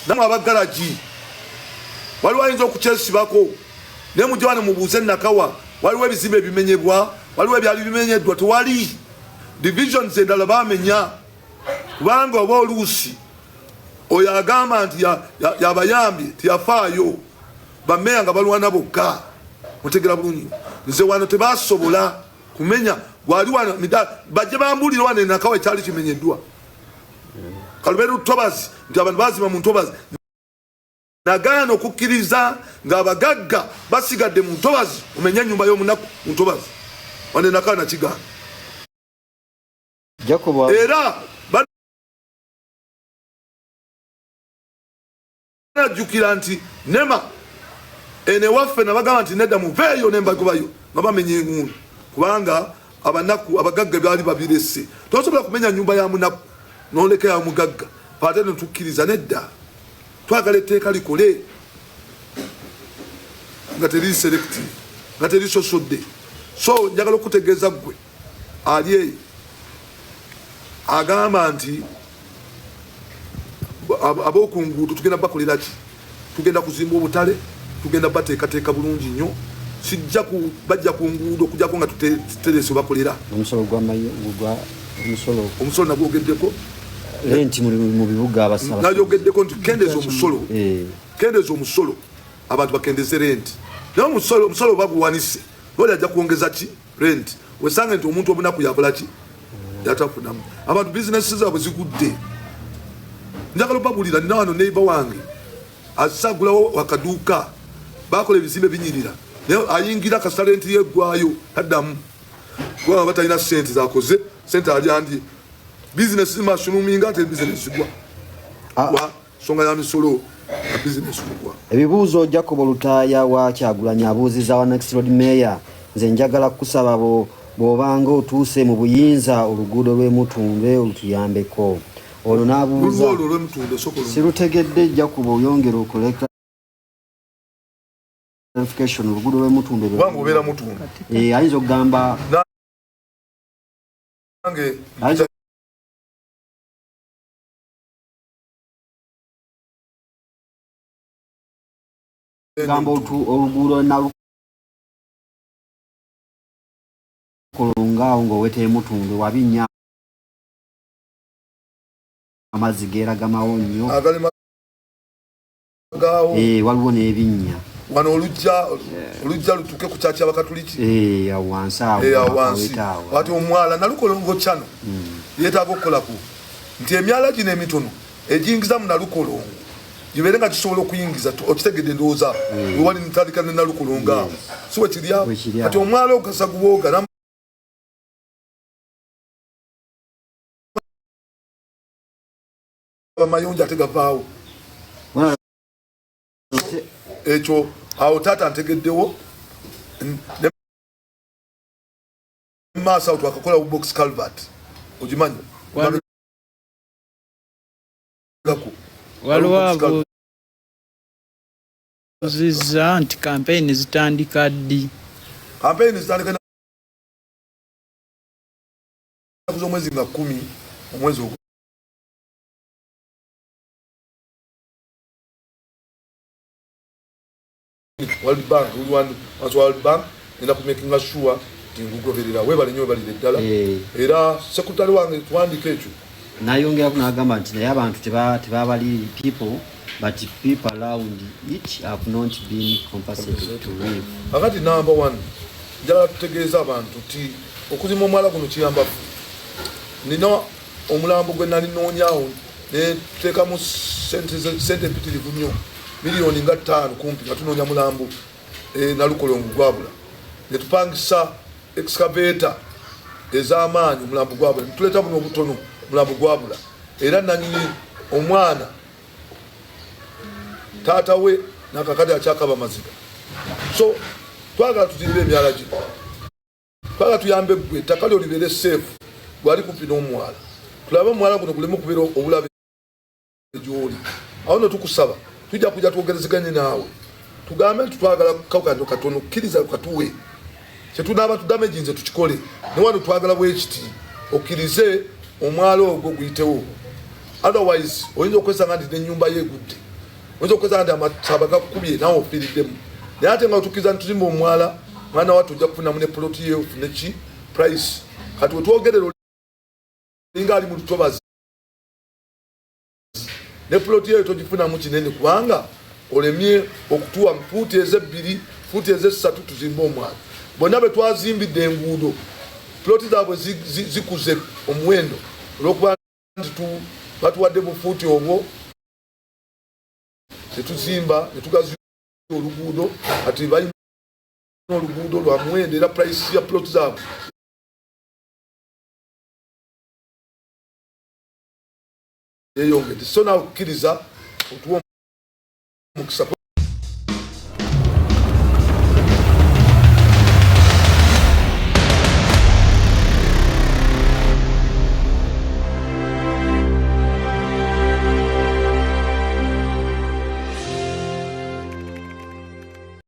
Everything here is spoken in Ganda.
namwe abagalaji waliwo ayinza okukyesibako naye mujje wano mubuuze Nakawa waliwo ebizimbe ebimenyebwa waliwo ebyali bimenyeddwa tewali divisions endala bamenya kubanga oba oluusi oyo agamba nti yabayambye tiyafaayo bameya nga balwana bokka mutegera bulungi nze wano tebasobola kumenya wali wano bajje bambulira wano Nakawa ekyali kimenyeddwa Kaluberu Tobazi nti abantu bazima mu Ntobazi nagaana okukkiriza ng'abagagga basigadde mu Ntobazi omenya ennyumba y'omunaku mu Ntobazi wane Nakawa nakigaana era banajjukira nti nema ene waffe nabagamba nti nedda muveeyo nembagobayo nga bamenya enguunu kubanga abanaku abagagga baali babirese tosobola kumenya nyumba ya munaku noleka ya mugagga paate netukkiriza nedda twagala etteeka likole nga teri selective nga teri sosodde so njagala okutegeeza gwe ali eyo agamba nti ab'okunguudo tugenda bakolera ki tugenda kuzimba obutale tugenda bateekateeka bulungi nnyo sijja bajja ku nguudo okujjako nga tuterese bakolera omusolo nagwogeddeko lenti mu bibuga abasaba nayogeddeko nti kendeza omusolo abantu bakendeze renti naye omusolo baguwanise oli ajja kwongeza ki renti wesange nti omuntu omunaku yabula ki yatafunamu abantu bizinesi zaabwe zigudde njagala obabulira nina wano neiba wange asagulawo akaduuka bakola ebizimbe binyirira naye ayingira kasita renti yeggwayo taddamu kubanga batalina sente zakoze sente alyandye bizinesi zimashuluminga ate bizinesi gwa songa ya misolo na bizinesi gwa ebibuuzo Jacob Olutaaya wa Kyagulanyi abuuziza wa Next Road Mayor nze njagala kusaba bw'obanga otuuse mu buyinza oluguudo lw'Emutunde olutuyambeko ono n'abuuza sirutegedde Jacob oyongera okoleka clarification oluguudo lw'Emutunde kubanga obeera Mutunde ayinza okugamba gamba oluguudo nalukolongaawo ng'oweta Emutunde wabinya amazzi geeragamawo nnyo waliwo n'ebinnya wano olujja lutuke ku kyaki abakatuliki wansi ati omwala nalukolongo kyano yeetaaga okukolaku nti emyala gino emitono egiyingiza mu nalukolongo gibeere nga kisobola okuyingiza okitegedde ndowooza wewali ntandika ne nalukolongo awo si we kirya kati omwala ogasa gubooga amayonja ate gavaawo ekyo awo taata ntegeddewo maaso awo twakakola box calvert ogimanyi waliwo abuuzizza nti kampeyini zitandika ddi kampeyini zitandika z'omwezi nga 10 omwezi World Bank World Bank nina kumakinga sure tingugoberera webale nyo balire ddala era sekretary wange tuwandika ekyo nayongera kunagamba nti naye abantu tebabali people but people around it have not been compensated to live akati number 1 njala tutegeeza abantu ti okuzima omwala guno kiyamba nina omulambo gwe nali noonyawo ne tuteekamu sente mpitirivu nnyo miliyoni nga 5 kumpi nga tunoonya mulambo nalukolongo gwabula ne tupangisa excavator ez'amaanyi mulambo gwabula tuleeta buno obutono mulambo gwabula era nanyini omwana taata we nakakati akyakaba maziga so twagala tuzimbe emyala gino twagala tuyambe gwe ettaka lyo libeere safe gwali kumpi n'omwala tulabe omwala guno guleme okubeera obulabe gy'oli awo no tukusaba tujja kujja twogerezeganye naawe tugambe nti twagala kawukano katono kkiriza katuwe kyetunaaba tudamage nze tukikole ne wano twagala bwekiti okkirize omwalo ogwo guyitewo otherwise oyinza okwesanga nti n'ennyumba yeegudde oyinza okukoza nti amasaba gakukubye nawe ofiiriddemu naye ate nga otukiza ntuzimba omwala mwana wattu ojja kufunamu ne ploti ye ofune ki price kati wetwogerera olinga ali mu lutobazi ne ploti yeyo togifunamu kinene kubanga olemye okutuwa fuuti eze2 fuuti eze3 tuzimbe omwala bonna betwazimbidde enguudo ploti zaabwe zikuze omuwendo olwokuba nti batuwadde bufuuti obwo tetuzimba netugaziya oluguudo ati balina oluguudo lwa muwendo era price ya ploti zaabwe yeyongedde so nawe kukkiriza otuwa omukisa